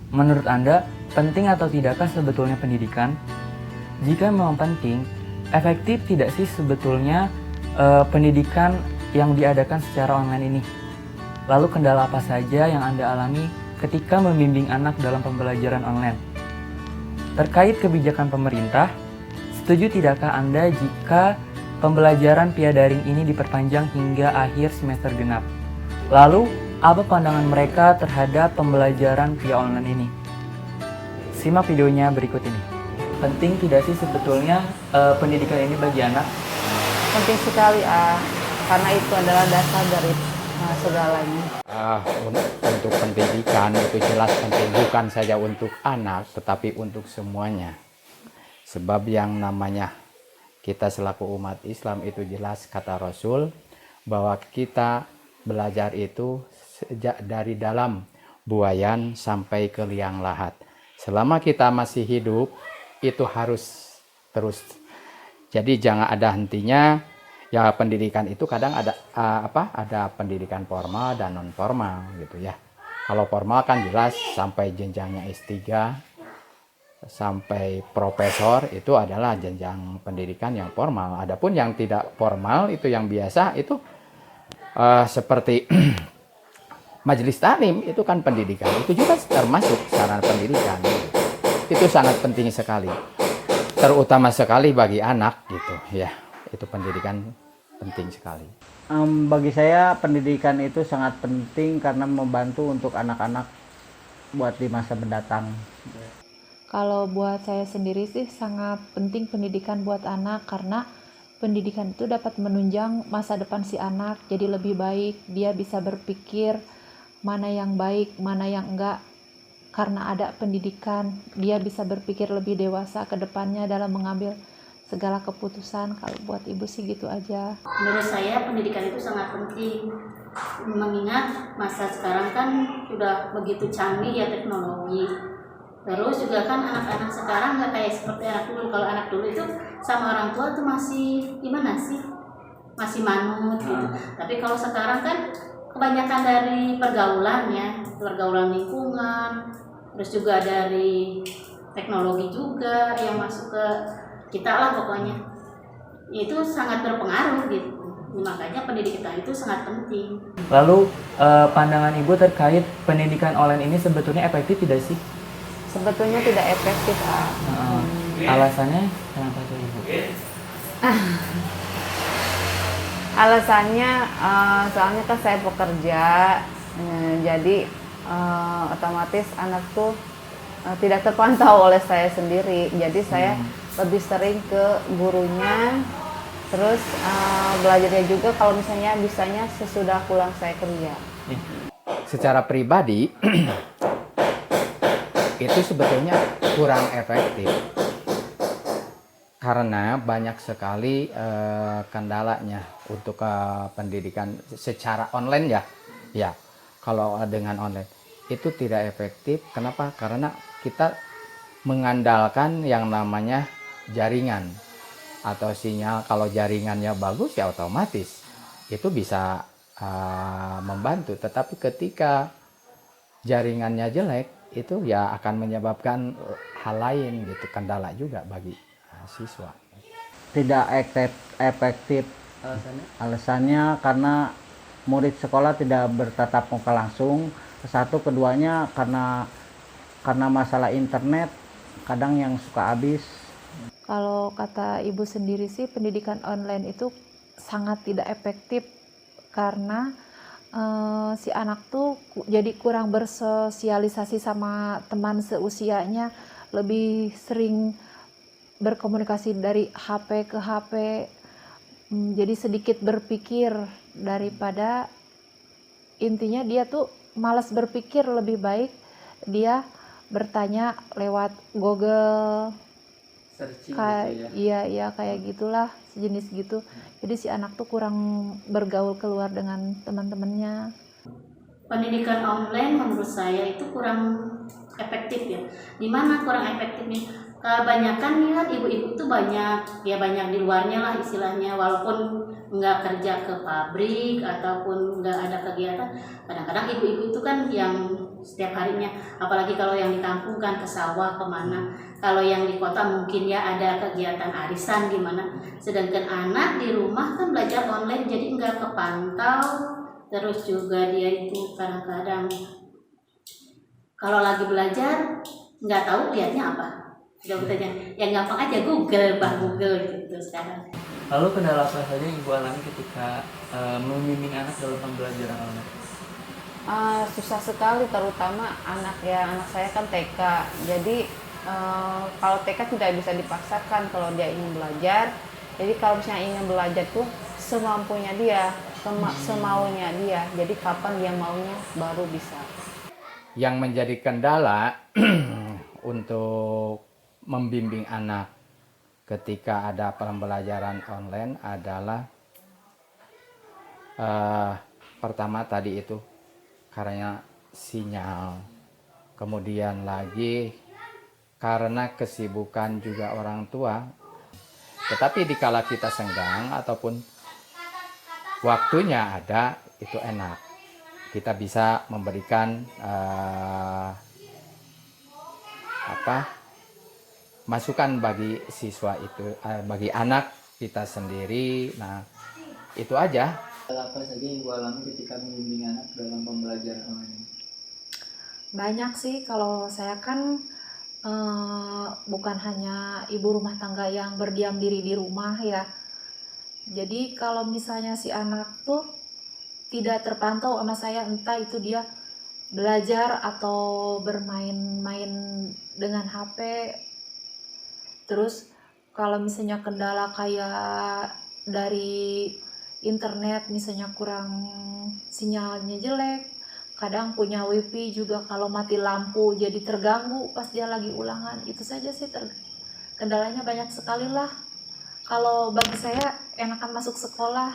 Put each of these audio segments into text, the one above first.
Menurut Anda, penting atau tidakkah sebetulnya pendidikan? Jika memang penting, efektif tidak sih sebetulnya pendidikan yang diadakan secara online ini? Lalu kendala apa saja yang Anda alami ketika membimbing anak dalam pembelajaran online? Terkait kebijakan pemerintah, setuju tidakkah Anda jika pembelajaran via daring ini diperpanjang hingga akhir semester genap? Lalu, apa pandangan mereka terhadap pembelajaran via online ini? Simak videonya berikut ini. Penting tidak sih sebetulnya pendidikan ini bagi anak? Penting sekali, karena itu adalah dasar dari segalanya. Untuk pendidikan itu jelas penting, bukan saja untuk anak, tetapi untuk semuanya. Sebab yang namanya kita selaku umat Islam itu jelas kata Rasul bahwa kita belajar itu sejak dari dalam buayan sampai ke liang lahat. Selama kita masih hidup, itu harus terus. Jadi jangan ada hentinya. Ya, pendidikan itu kadang ada ada pendidikan formal dan non formal gitu ya. Kalau formal kan jelas sampai jenjangnya S3 sampai profesor, itu adalah jenjang pendidikan yang formal. Adapun yang tidak formal itu yang biasa itu seperti majelis taklim, itu kan pendidikan. Itu juga termasuk sarana pendidikan. Itu sangat penting sekali, terutama sekali bagi anak gitu ya. Itu pendidikan penting sekali. Bagi saya pendidikan itu sangat penting karena membantu untuk anak-anak buat di masa mendatang. Kalau buat saya sendiri sih sangat penting pendidikan buat anak, karena pendidikan itu dapat menunjang masa depan si anak jadi lebih baik. Dia bisa berpikir mana yang baik, mana yang enggak. Karena ada pendidikan, dia bisa berpikir lebih dewasa ke depannya dalam mengambil segala keputusan. Kalau buat ibu sih gitu aja. Menurut saya pendidikan itu sangat penting, mengingat masa sekarang kan sudah begitu canggih ya teknologi. Terus juga kan anak-anak sekarang nggak kayak seperti anak dulu. Kalau anak dulu itu sama orang tua tuh masih gimana sih, masih manut gitu. Tapi kalau sekarang kan kebanyakan dari pergaulan lingkungan, terus juga dari teknologi juga yang masuk ke kita lah pokoknya. Itu sangat berpengaruh gitu. Makanya pendidikan itu sangat penting. Lalu pandangan Ibu terkait pendidikan online ini sebetulnya efektif tidak sih? Sebetulnya tidak efektif. Alasannya kenapa tuh Ibu? Alasannya soalnya kan saya bekerja, jadi otomatis anak tuh tidak terpantau oleh saya sendiri. Jadi saya lebih sering ke gurunya, terus belajarnya juga kalau misalnya bisanya sesudah pulang saya kerja. Secara pribadi itu sebetulnya kurang efektif karena banyak sekali kendalanya untuk pendidikan secara online ya. Ya, kalau dengan online itu tidak efektif. Kenapa? Karena kita mengandalkan yang namanya jaringan atau sinyal. Kalau jaringannya bagus ya otomatis itu bisa membantu. Tetapi ketika jaringannya jelek, itu ya akan menyebabkan hal lain gitu, kendala juga bagi siswa. Tidak efektif. Alasannya karena murid sekolah tidak bertatap muka langsung. Satu, keduanya karena masalah internet kadang yang suka habis. Kalau kata ibu sendiri sih pendidikan online itu sangat tidak efektif, karena si anak tuh jadi kurang bersosialisasi sama teman seusianya, lebih sering berkomunikasi dari HP ke HP, jadi sedikit berpikir daripada intinya dia tuh malas berpikir. Lebih baik dia bertanya lewat Google, kayak iya kayak gitulah, sejenis gitu. Jadi si anak tuh kurang bergaul keluar dengan teman-temannya. Pendidikan online menurut saya itu kurang efektif ya. Dimana kurang efektifnya? Kebanyakan ya ibu-ibu tuh banyak di luarnya lah istilahnya, walaupun nggak kerja ke pabrik ataupun nggak ada kegiatan, kadang-kadang ibu-ibu itu kan yang setiap harinya, apalagi kalau yang di kampung kan ke sawah kemana, kalau yang di kota mungkin ya ada kegiatan arisan gimana, sedangkan anak di rumah kan belajar online jadi nggak kepantau, terus juga dia itu kadang-kadang kalau lagi belajar nggak tahu lihatnya apa, jawabannya yang gampang aja Google gitu sekarang. Lalu kendala apa saja yang Ibu alami ketika membimbing anak dalam pembelajaran online? Susah sekali, terutama anak saya kan TK. Jadi kalau TK tidak bisa dipaksakan kalau dia ingin belajar. Jadi kalau misalnya ingin belajar tuh semampunya dia, semaunya dia. Jadi kapan dia maunya baru bisa. Yang menjadi kendala untuk membimbing anak ketika ada pembelajaran online adalah pertama tadi itu karena sinyal, kemudian lagi karena kesibukan juga orang tua. Tetapi dikala kita senggang ataupun waktunya ada, itu enak, kita bisa memberikan masukan bagi siswa itu, bagi anak kita sendiri. Nah, itu aja. Apa saja yang Ibu alami ketika membimbing anak dalam pembelajaran online ini? Banyak sih, kalau saya kan bukan hanya ibu rumah tangga yang berdiam diri di rumah ya. Jadi kalau misalnya si anak tuh tidak terpantau sama saya, entah itu dia belajar atau bermain-main dengan HP. Terus kalau misalnya kendala kayak dari internet, misalnya kurang sinyalnya jelek, kadang punya wifi juga kalau mati lampu jadi terganggu pas dia lagi ulangan. Itu saja sih, kendalanya banyak sekali lah. Kalau bagi saya enakan masuk sekolah,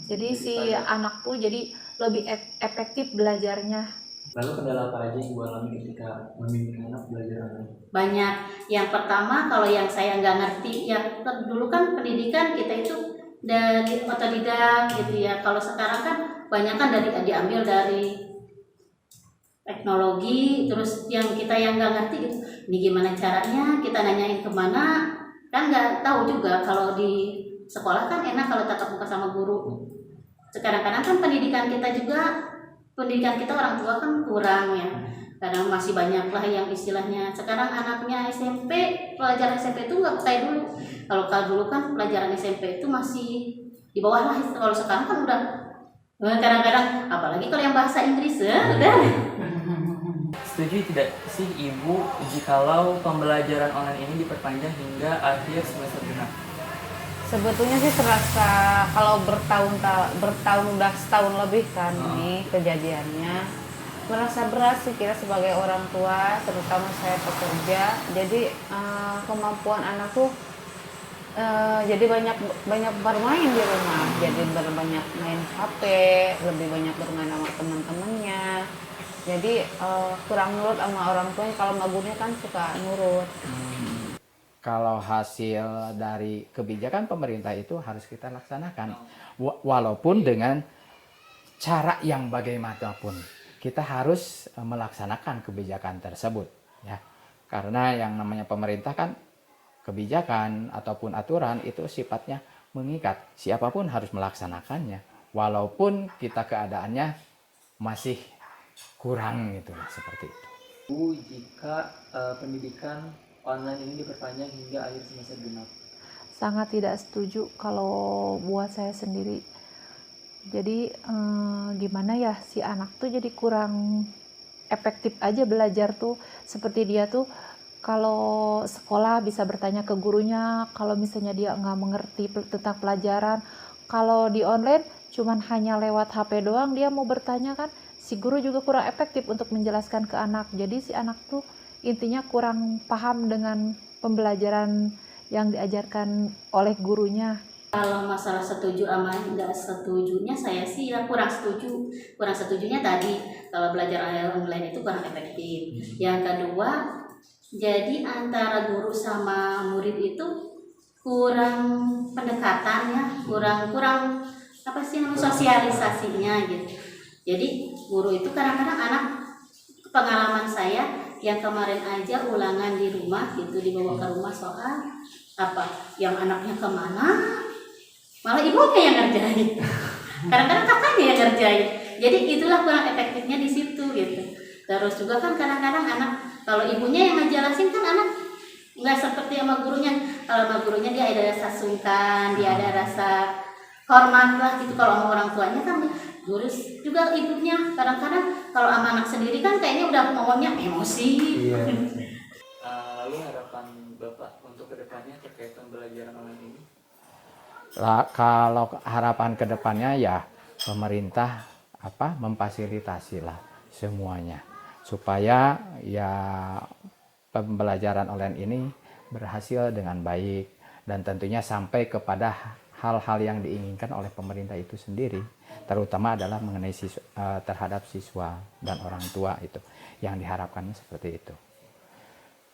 jadi si anak tuh jadi lebih efektif belajarnya. Lalu kendala apa aja yang Ibu alami ketika membimbing anak belajar online? Banyak. Yang pertama, kalau yang saya nggak ngerti, ya dulu kan pendidikan kita itu dari otodidak gitu ya. Kalau sekarang kan banyak kan diambil dari teknologi, terus yang kita yang nggak ngerti gitu, ini gimana caranya, kita nanyain kemana, kan nggak tahu juga. Kalau di sekolah kan enak kalau tatap muka sama guru. Kadang-kadang kan pendidikan kita orang tua kan kurang ya, kadang masih banyak lah yang istilahnya sekarang anaknya SMP, pelajaran SMP itu nggak kayak dulu. Kalau dulu kan pelajaran SMP itu masih di bawah lah, kalau sekarang kan udah kadang-kadang, apalagi kalau yang bahasa Inggris ya udah. Setuju tidak sih Ibu jikalau pembelajaran online ini diperpanjang hingga akhir semester genap? Sebetulnya sih terasa kalau bertahun udah setahun lebih kan ini kejadiannya, merasa berat sih kita sebagai orang tua, terutama saya pekerja. Jadi kemampuan anak tuh jadi banyak bermain di rumah, jadi banyak main HP, lebih banyak bermain sama teman-temannya. Jadi kurang nurut sama orang tuanya. Kalau Mbak Gurunya kan suka nurut. Kalau hasil dari kebijakan pemerintah itu harus kita laksanakan, walaupun dengan cara yang bagaimanapun kita harus melaksanakan kebijakan tersebut ya. Karena yang namanya pemerintah kan kebijakan ataupun aturan itu sifatnya mengikat, siapapun harus melaksanakannya walaupun kita keadaannya masih kurang gitu, seperti itu. Bu, jika pendidikan online ini diperpanjang hingga akhir semester genap? Sangat tidak setuju kalau buat saya sendiri. Jadi gimana ya, si anak tuh jadi kurang efektif aja belajar tuh. Seperti dia tuh kalau sekolah bisa bertanya ke gurunya, kalau misalnya dia nggak mengerti tentang pelajaran. Kalau di online cuman hanya lewat HP doang dia mau bertanya kan, si guru juga kurang efektif untuk menjelaskan ke anak. Jadi si anak tuh intinya kurang paham dengan pembelajaran yang diajarkan oleh gurunya. Kalau masalah setuju sama nggak setujunya, saya sih ya kurang setuju. Kurang setujunya tadi, kalau belajar online itu kurang efektif. Yang kedua, jadi antara guru sama murid itu kurang pendekatan ya, kurang apa sih namanya, sosialisasinya gitu. Jadi guru itu kadang-kadang anak, pengalaman saya yang kemarin aja ulangan di rumah gitu, dibawa ke rumah soal apa yang anaknya kemana, malah ibunya yang ngerjain. Kadang-kadang kakaknya yang ngerjain. Jadi itulah kurang efektifnya di situ gitu. Terus juga kan kadang-kadang anak kalau ibunya yang ngejelasin kan anak nggak seperti sama gurunya. Kalau sama gurunya dia ada rasa sungkan, dia ada rasa hormat lah gitu. Kalau sama orang tuanya kan gurus juga ibunya. Kadang-kadang kalau sama anak sendiri kan kayaknya udah ngomongnya emosi. Iya. Lalu harapan Bapak untuk kedepannya terkait pembelajaran online ini? Kalau harapan kedepannya ya pemerintah memfasilitasi lah semuanya supaya ya pembelajaran online ini berhasil dengan baik dan tentunya sampai kepada hal-hal yang diinginkan oleh pemerintah itu sendiri, terutama adalah mengenai terhadap siswa dan orang tua itu yang diharapkan seperti itu.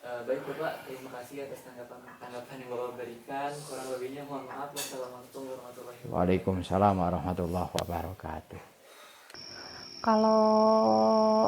Baik Bapak, terima kasih atas tanggapan yang Bapak berikan. Kurang lebihnya mohon maaf. Wassalamualaikum warahmatullahi wabarakatuh. Waalaikumsalam warahmatullahi wabarakatuh. Kalau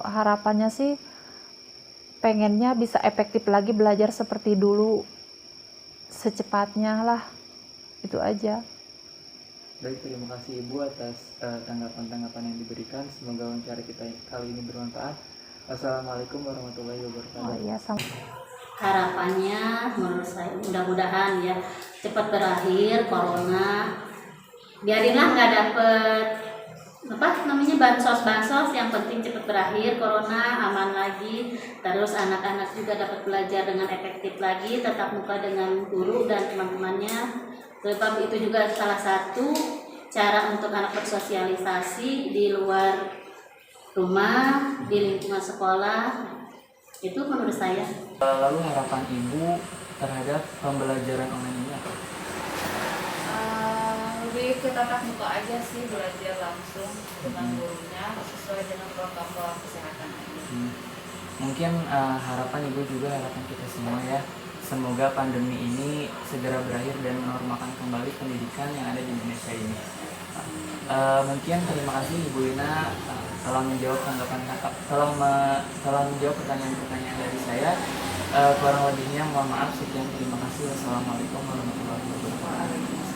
harapannya sih pengennya bisa efektif lagi belajar seperti dulu, secepatnya lah, itu aja. Baik, terima kasih Ibu atas tanggapan-tanggapan yang diberikan. Semoga wawancara kita kali ini bermanfaat. Wassalamualaikum warahmatullahi wabarakatuh. Oh iya, sama. Harapannya menurut saya mudah-mudahan ya cepat berakhir corona, biarinlah nggak dapet bansos, yang penting cepat berakhir corona, aman lagi, terus anak-anak juga dapat belajar dengan efektif lagi, tatap muka dengan guru dan teman-temannya. Sebab itu juga salah satu cara untuk anak bersosialisasi di luar rumah, di lingkungan sekolah. Itu menurut saya. Lalu harapan Ibu terhadap pembelajaran online ini apa? Lebih ke tatap muka aja sih, belajar langsung dengan gurunya sesuai dengan protokol kesehatan aja. Mungkin harapan Ibu juga harapan kita semua ya. Semoga pandemi ini segera berakhir dan menormalkan kembali pendidikan yang ada di Indonesia ini. Mungkin terima kasih Ibu Lina telah menjawab telah menjawab pertanyaan-pertanyaan dari saya. Kurang lebihnya mohon maaf. Sekian, terima kasih. Wassalamualaikum warahmatullahi wabarakatuh.